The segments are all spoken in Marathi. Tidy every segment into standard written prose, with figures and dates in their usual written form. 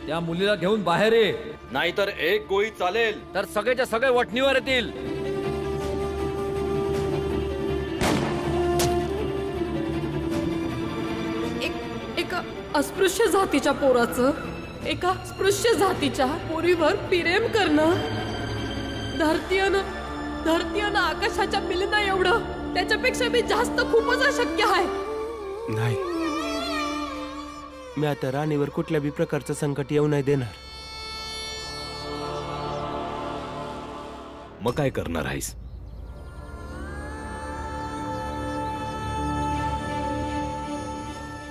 त्या मुलीला घेऊन बाहेर ये, नाहीतर एक गोळी चालेल तर सगळेच्या सगळे वठणीवर येतील. एका अस्पृश्य जातीच्या पोराचं एका स्पृश्य जातीच्या पोरीवर प्रेम करणं, धरतीनं आकाशाच्या मिलना एवढं, त्याच्यापेक्षा मी जास्त खूपच अशक्य आहे. नाही, मी आता राणीवर कुठल्या बी प्रकारचं संकट येऊ नाही देणार. मग काय करणार आहेस?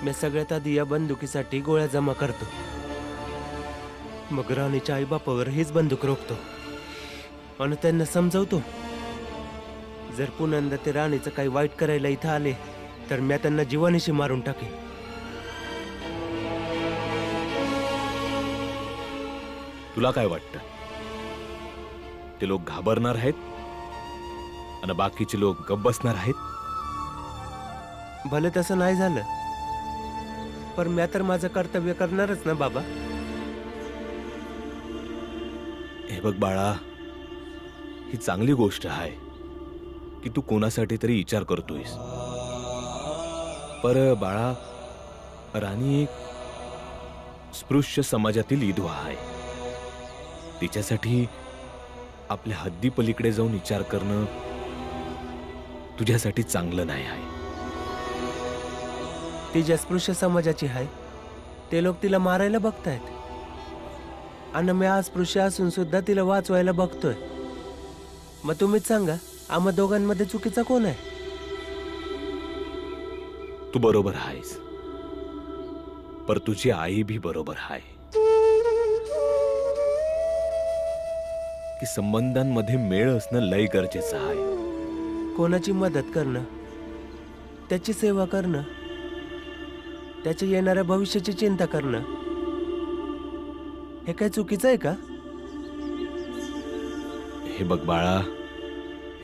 मी सगळ्यात आधी या बंदुकीसाठी गोळ्या जमा करतो, मग राणीच्या आई बापावर हीच बंदूक रोखतो आणि त्यांना समजावतो, जर पुन्हा ते राणीचं काही वाईट करायला इथं आले तर मी त्यांना जीवानीशी मारून टाकेन. तुला काय वाटतं? ते लोक घाबरणार आहेत आणि बाकीचे लोक गप्प बसणार आहेत? भले तसं नाही झालं, पण मी तर माझं कर्तव्य करणारच ना बाबा. हे बघ बाळा, ही चांगली गोष्ट आहे की तू कोणासाठी तरी विचार करतोयस. पर बाळा, राणी एक स्पृश्य समाजातील विधवा आहे. तिच्यासाठी आपल्या हद्दी पलीकडे जाऊन विचार करणं तुझ्यासाठी चांगलं नाही आहे. ती ज्या स्पृश्य समाजाची आहे ते लोक तिला मारायला बघतायत आणि मी अस्पृश्य असून सुद्धा तिला वाचवायला बघतोय. मग तुम्हीच सांगा, आम्हा दोघांमध्ये चुकीचा कोण आहे? तू बरोबर आहेस, पर तुझी आई भी बरोबर आहे की संबंधांमध्ये मेळ असणं लय गरजेचं आहे. कोणाची मदत करणं, त्याची सेवा करणं, त्याच्या येणाऱ्या भविष्याची चिंता करणं, हे काय चुकीचं आहे का? हे बघ बाळा,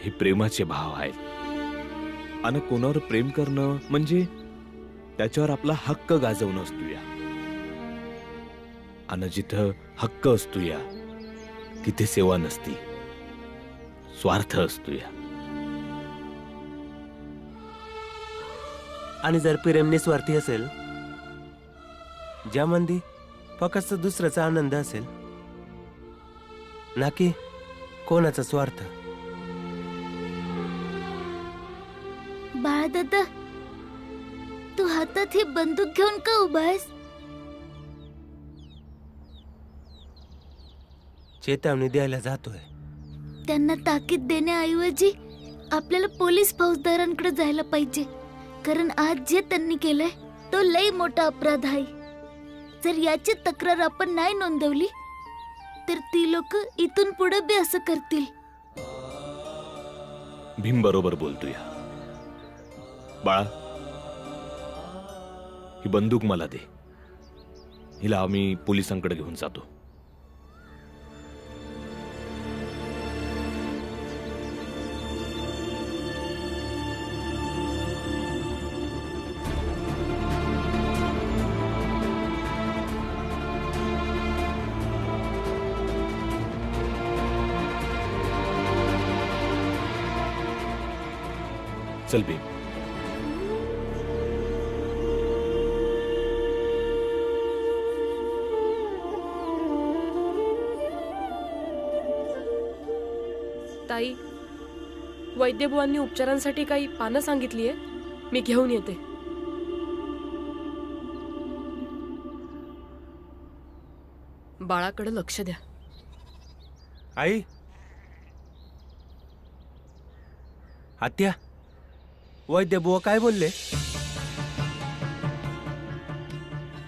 हे प्रेमाचे भाव आहेत आणि कोणावर प्रेम करणं म्हणजे त्याच्यावर आपला हक्क गाजवणं असतो या. आणि जिथं हक्क असतो या तिथे सेवा नसती, स्वार्थ असतो या. आणि जर प्रेम निस्वार्थी असेल, ज्यामध्ये फक्त दुसऱ्याचा आनंद असेल ना की कोणाचा स्वार्थ. बाळदादा, तू हातात ही बंदूक घेऊन का उभा आहेस? चेतावणी द्यायला जातोय. त्यांना ताकीद देण्याऐवजी आपल्याला पोलीस फौजदारांकडे जायला पाहिजे, कारण आज जे त्यांनी केलंय तो लई मोठा अपराध आहे. जर याची तक्रार आपण नाही नोंदवली तर ती लोक इथून पुढे बी असं करतील. भीम बरोबर बोलतोय. बाळा, ही बंदूक मला दे, हिला आम्ही पोलिसांकडे घेऊन जातो. चल भीम. ताई, वैद्यबुवांनी उपचारांसाठी काही पानं सांगितलीये, मी घेऊन येते. बाळाकडे लक्ष द्या. आई, आत्या, वैद्यबुवा काय बोलले?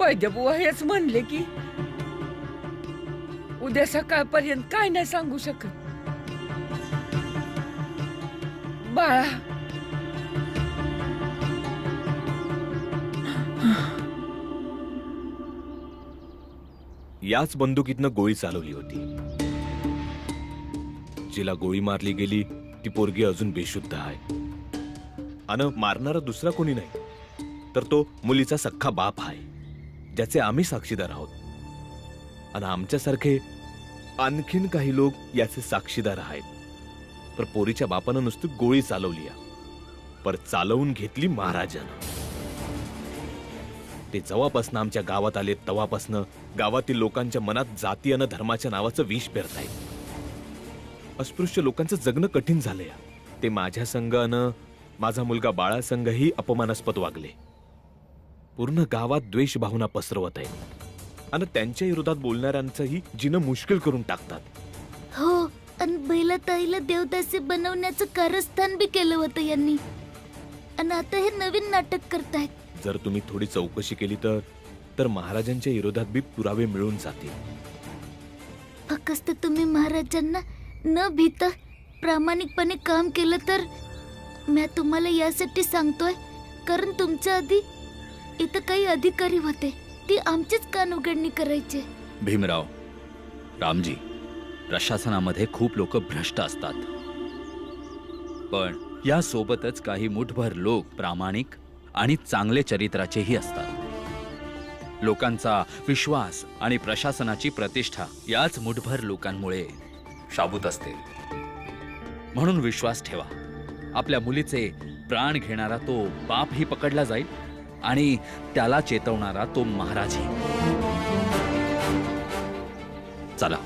वैद्यबुवा हेच म्हणले की उद्या सकाळपर्यंत काय नाही सांगू शकत. बाळा, याच बंदुकीतनं गोळी चालवली होती. जिला गोळी मारली गेली ती पोरगी अजून बेशुद्ध आहे आणि मारणारा दुसरा कोणी नाही तर तो मुलीचा सख्खा बाप आहे, ज्याचे आम्ही साक्षीदार आहोत. आणि आमच्यासारखे आणखीन काही लोक याचे साक्षीदार आहेत. पर पोरीच्या बापानं नुसती गोळी चालवली पर चालवून घेतली महाराजानं. ते जेव्हापासनं आमच्या गावात आले तेव्हापासनं गावातील लोकांच्या मनात जाती आणि धर्माच्या नावाचं विष पेरतायत. अस्पृश्य लोकांचं जगणं कठीण झालंय. ते माझ्या संघ अन माझा मुलगा बाळा संघही अपमानास्पद वागले. पूर्ण गावात द्वेष भावना पसरवत आहेत आणि त्यांच्या विरोधात बोलणाऱ्यांचंही जिणं मुश्किल करून टाकतात. हो, आणि बैलाताईला देवदासी बनवण्याचं कारस्थान बी केलं होतं यांनी. आणि आता हे नवीन नाटक करतायत. जर तुम्ही थोडी चौकशी केली तर महाराजांच्या विरोधात बी पुरावे मिळून जातील. फक्त तुम्ही महाराजांना न भीता प्रामाणिकपणे काम केलं तर. मी तुम्हाला यासाठी सांगतोय कारण तुमच्या आधी इथं काही अधिकारी होते. ते आमचेच कान उघडणी करायचे. भीमराव, रामजी, प्रशासनामध्ये खूप लोक भ्रष्ट असतात, पण या सोबतच काही मुठभर लोक प्रामाणिक आणि चांगले चरित्राचेही असतात. लोकांचा विश्वास आणि प्रशासनाची प्रतिष्ठा याच मुठभर लोकांमुळे शाबूत असते. म्हणून विश्वास ठेवा. आपल्या मुलीचे प्राण घेणारा तो बापही पकडला जाईल आणि त्याला चेतवणारा तो महाराजही. चला.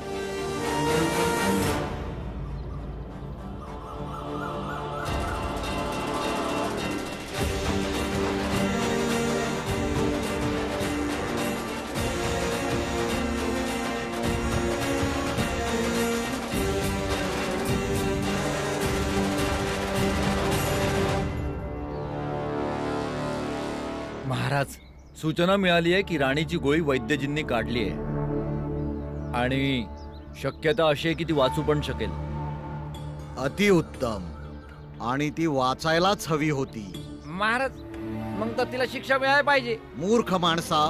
महाराज, सूचना मिळाली आहे की राणीची गोळी वैद्यजींनी काढली आहे आणि शक्यता अशी आहे की ती वाचू पण शकेल. अतिउत्तम. आणि ती वाचायलाच हवी होती. महाराज, मग तर तिला शिक्षा मिळायला पाहिजे. मूर्ख माणसा,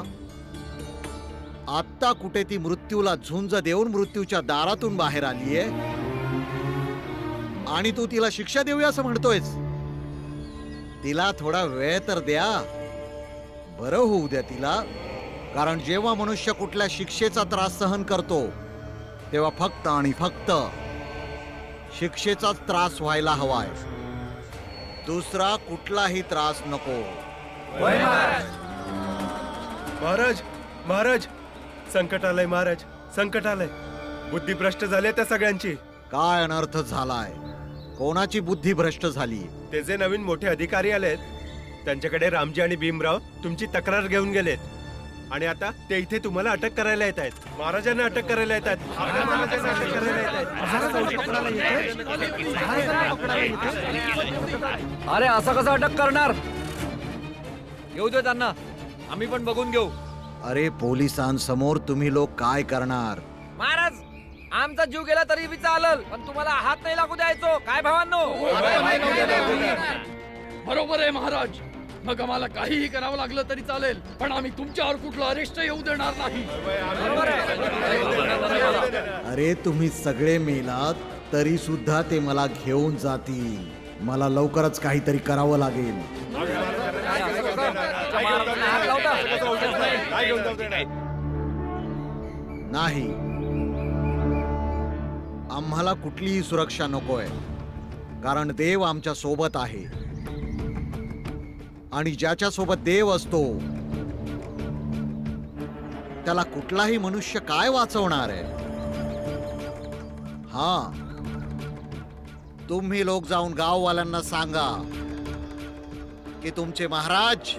आत्ता कुठे ती मृत्यूला झुंज देऊन मृत्यूच्या दारातून बाहेर आलीये आणि तू तिला शिक्षा देऊया असं म्हणतोयस. तिला थोडा वेळ तर द्या. बरं होऊ द्या तिला. कारण जेव्हा मनुष्य कुठल्या शिक्षेचा त्रास सहन करतो तेव्हा फक्त आणि फक्त शिक्षेचाच त्रास व्हायला हवाय. दुसरा कुठलाही त्रास नको. महाराज, महाराज, संकट आलंय महाराज, संकट आलंय. बुद्धी भ्रष्ट झाली त्या सगळ्यांची. काय अनर्थ झालाय? कोणाची बुद्धी भ्रष्ट झाली? ते जे नवीन मोठे अधिकारी आलेत त्यांच्याकडे रामजी आणि भीमराव तुमची तक्रार घेऊन गेलेत आणि आता ते इथे तुम्हाला अटक करायला येत आहेत. महाराजांना अटक करायला येत आहेत. अरे असं कसं अटक करणार? येऊ दे त्यांना, आम्ही पण बघून घेऊ. अरे पोलिसांसमोर तुम्ही लोक काय करणार? महाराज, आमचा जीव गेला तरी बी चालल, पण तुम्हाला हात नाही लागू द्यायचो. काय भावांनो? बरोबर आहे महाराज. मग आम्हाला काहीही करावं लागलं तरी चालेल, पण आम्ही तुमच्यावर कुठलं अरेस्ट येऊ देणार नाही. अरे तुम्ही सगळे मेलात तरी सुद्धा ते मला घेऊन जातील. मला लवकरच काहीतरी करावं लागेल. नाही, आम्हाला कुठलीही सुरक्षा नकोय. कारण देव आमच्या सोबत आहे आणि ज्याच्या सोबत देव असतो त्याला कुठलाही मनुष्य काय वाचवणार आहे? हा, तुम्ही लोक जाऊन गाववाल्यांना सांगा की तुमचे महाराज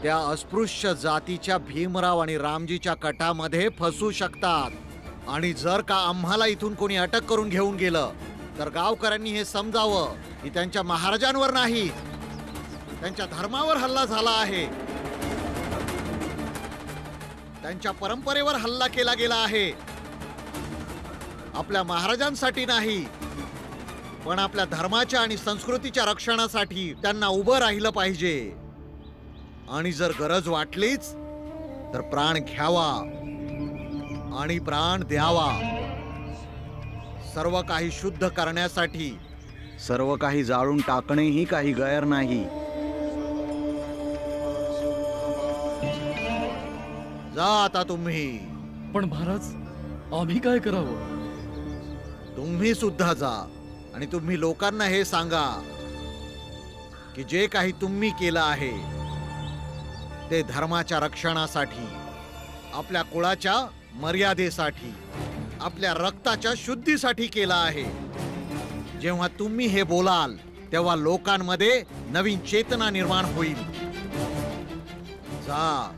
त्या अस्पृश्य जातीच्या भीमराव आणि रामजीच्या कटामध्ये फसू शकतात आणि जर का आम्हाला इथून कोणी अटक करून घेऊन गेलं तर गावकऱ्यांनी हे समजावं की त्यांच्या महाराजांवर नाही, त्यांच्या धर्मावर हल्ला झाला आहे. त्यांच्या परंपरेवर हल्ला केला गेला आहे. आपल्या महाराजांसाठी नाही, पण आपल्या धर्माच्या आणि संस्कृतीच्या रक्षणासाठी त्यांना उभं राहिलं पाहिजे. आणि जर गरज वाटलीच तर प्राण घ्यावा आणि प्राण द्यावा. सर्व काही शुद्ध करण्यासाठी सर्व काही जाळून टाकणेही काही गैर नाही. जा आता तुम्ही. पण महाराज, आम्ही काय करावं? तुम्ही सुद्धा जा आणि तुम्ही लोकांना हे सांगा की जे काही तुम्ही केलं आहे ते धर्माच्या रक्षणासाठी, आपल्या कुळाच्या मर्यादेसाठी, आपल्या रक्ताच्या शुद्धीसाठी केलं आहे. जेव्हा तुम्ही हे बोलाल तेव्हा लोकांमध्ये नवीन चेतना निर्माण होईल. जा.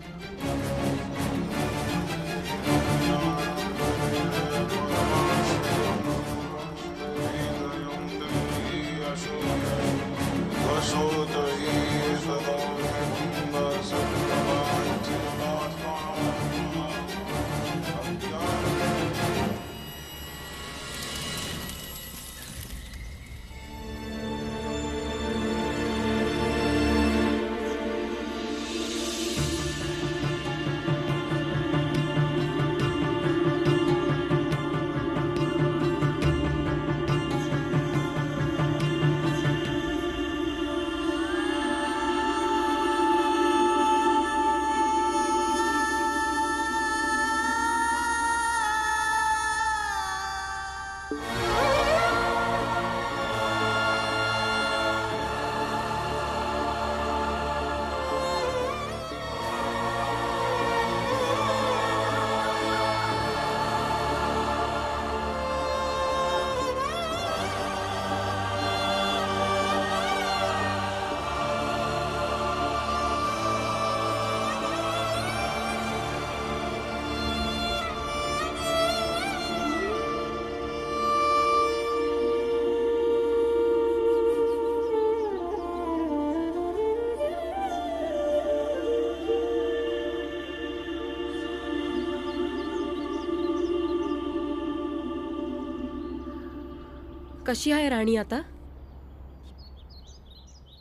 कशी आहे राणी आता?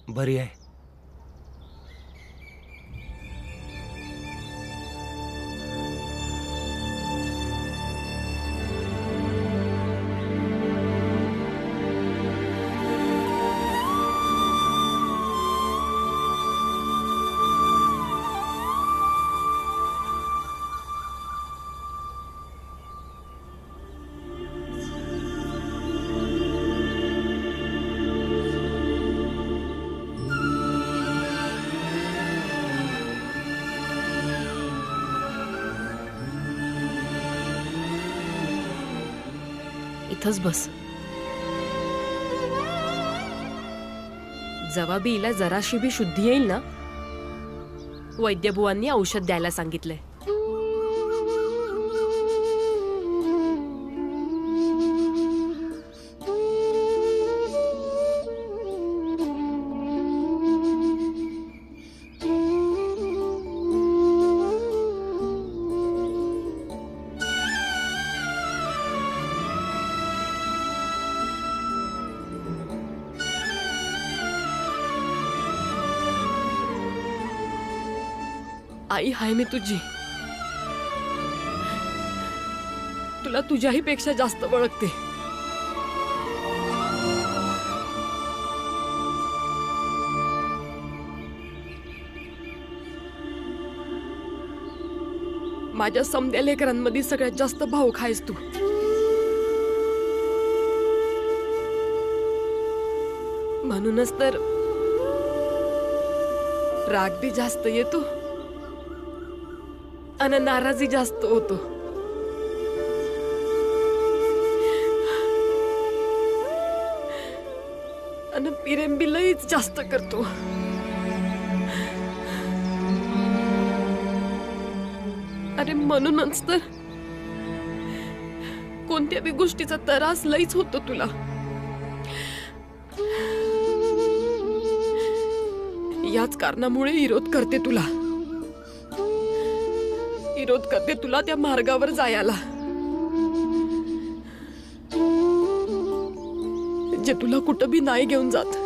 बरी आहे. इथंच बस. जवाबीला जराशी बी शुद्धी येईल ना, वैद्यबुवांनी औषध द्यायला सांगितलंय. आई हाय मी तुझी. तुला तुझ्याही पेक्षा जास्त ओळखते. माझ्या समद्या लेकरांमध्ये सगळ्यात जास्त भाऊ खायस तू. म्हणूनच तर राग बी जास्त येतो आणि नाराजी जास्त होतो. आणि प्रेम बी लईच जास्त करतो. अरे म्हणूनच तर कोणत्या बी गोष्टीचा त्रास लईच होतो तुला. याच कारणामुळे विरोध करते तुला. विरोध करते तुला त्या मार्गावर जायला जे तुला कुठं बी नाही घेऊन जात.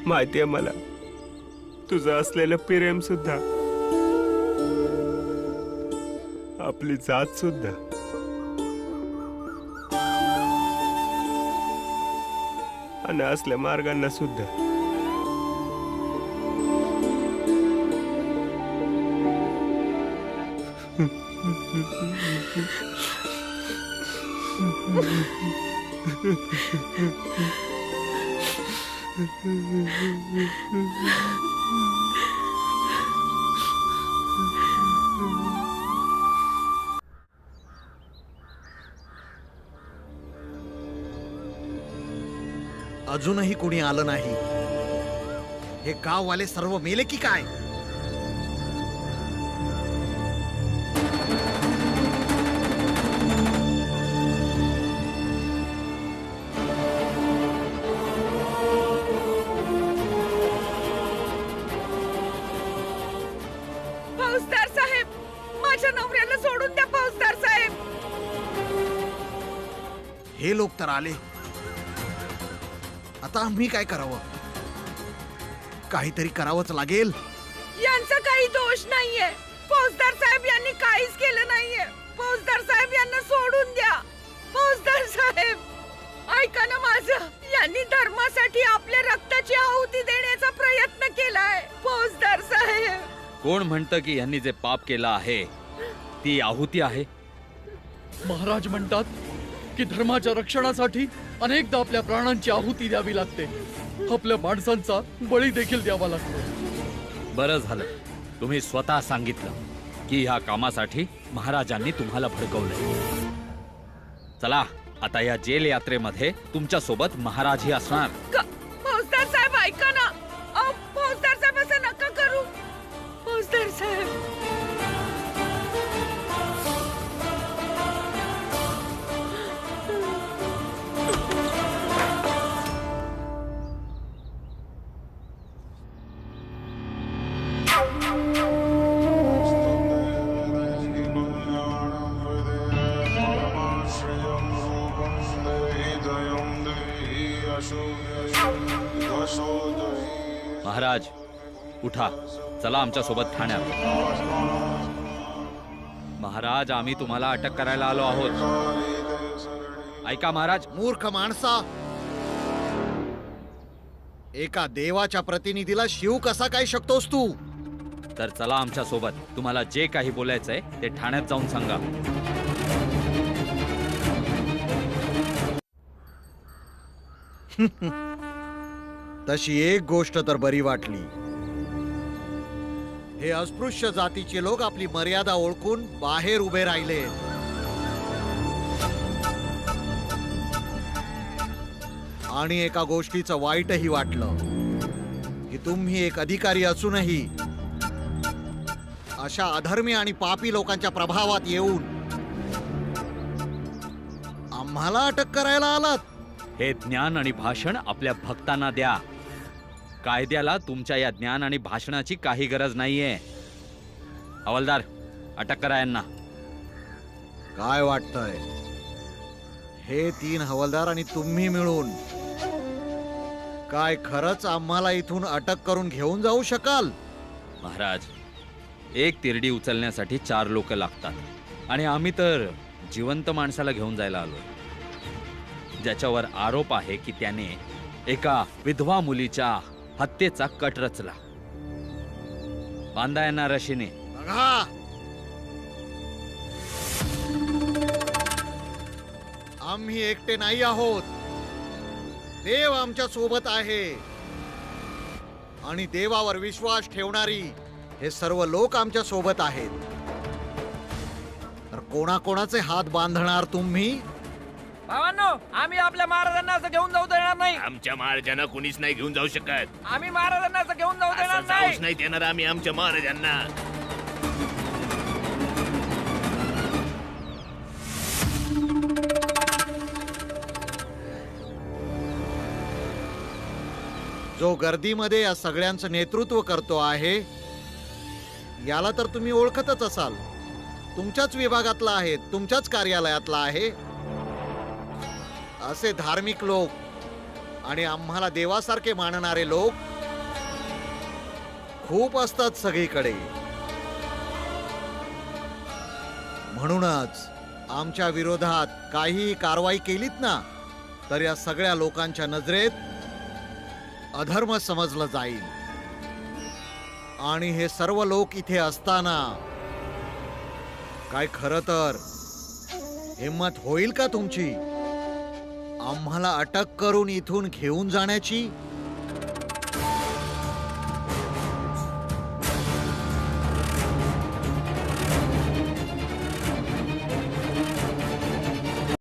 माहितीये मला तुझं असलेलं प्रेम सुद्धा, आपली जात सुद्धा, आणि असल्या मार्गांना सुद्धा अजूनही कुणी आलं नाही. हे गाववाले सर्व मेले की काय? फौजदार साहेब, माझ्या नवऱ्याला सोडून द्या फौजदार साहेब. हे लोक तर आले. आता आम्ही काय करावं? काहीतरी करावंच लागेल. यांचा काही दोष नाहीये. फौजदार साहेब यांनी काहीच केलं नाहीये. फौजदार साहेब यांना सोडून द्या. फौजदार साहेब, ऐका ना माझं. यांनी धर्मासाठी आपल्या रक्ताची आहुती देण्याचा प्रयत्न केलाय. फौजदार साहेब, कोण म्हणतं की यांनी जे पाप केलं आहे ती आहुती आहे? महाराज म्हणतात की धर्माच्या रक्षणासाठी अनेकदा आपल्या प्राणांची आहुती द्यावी लागते. आपल्या माणसांचा बळी देखील द्यावा लागतो. बरं झालं तुम्ही स्वतः सांगितलं की ह्या कामासाठी महाराजांनी तुम्हाला भडकवलंय. चला आता या जेल यात्रेमध्ये तुमच्या सोबत महाराजही असणार. फौजदार साहेब ऐका ना. फौजदार साहेब असं नका करू. फौजदार साहेब, महाराज उठा, चला आमच्या सोबत ठाण्यात. महाराज, आम्ही तुम्हाला अटक करायला आलो आहोत. ऐका महाराज. मूर्ख माणसा, एका देवाच्या प्रतिनिधीला शिव कसा काय शकतोस तू? तर चला आमच्या सोबत. तुम्हाला जे काही बोलायचंय ते ठाण्यात जाऊन सांगा. तशी एक गोष्ट तर बरी वाटली. हे अस्पृश्य जातीचे लोक आपली मर्यादा ओळखून बाहेर उभे राहिले. आणि एका गोष्टीचं वाईटही वाटलं की तुम्ही एक अधिकारी असूनही अशा अधर्मी आणि पापी लोकांच्या प्रभावात येऊन आम्हाला अटक करायला आलात. हे ज्ञान आणि भाषण आपल्या भक्तांना द्या. कायद्याला तुमच्या या ज्ञान आणि भाषणाची काही गरज नाहीये. हवालदार, अटक करा यांना. काय वाटतंय? हे 3 हवालदार आणि तुम्ही मिळून काय खरंच आम्हाला इथून अटक करून घेऊन जाऊ शकाल? महाराज, एक तिरडी उचलण्यासाठी 4 लोक लागतात आणि आम्ही तर जिवंत माणसाला घेऊन जायला आलो, ज्याच्यावर आरोप आहे की त्याने एका विधवा मुलीच्या हत्येचा कट रचला. बांधा यांना रशीने. बघा, आम्ही एकटे नाही आहोत. देव आमच्या सोबत आहे आणि देवावर विश्वास ठेवणारी हे सर्व लोक आमच्या सोबत आहेत. तर कोणाकोणाचे हात बांधणार तुम्ही? भावांनो, आम्ही आपल्या महाराजांना असं घेऊन जाऊ देणार नाही. आमच्या महाराजांना कोणीच नाही घेऊन जाऊ शकत. आम्ही महाराजांना असं घेऊन जाऊ देणार असं जाऊच नाही. नाही देणार आम्ही आमच्या महाराजांना. जो गर्दीमध्ये या सगळ्यांचं नेतृत्व करतो आहे याला तर तुम्ही ओळखतच असाल. तुमच्याच विभागातला आहे, तुमच्याच कार्यालयातला आहे. असे धार्मिक लोक आणि आम्हाला देवासारखे मानणारे लोक खूप असतात सगळीकडे. म्हणूनच आमच्या विरोधात काही कारवाई केलीत ना तर या सगळ्या लोकांच्या नजरेत अधर्म समजलं जाईल. आणि हे सर्व लोक इथे असताना काय खरं तर हिम्मत होईल का तुमची आम्हाला अटक करून इथून घेऊन जाण्याची?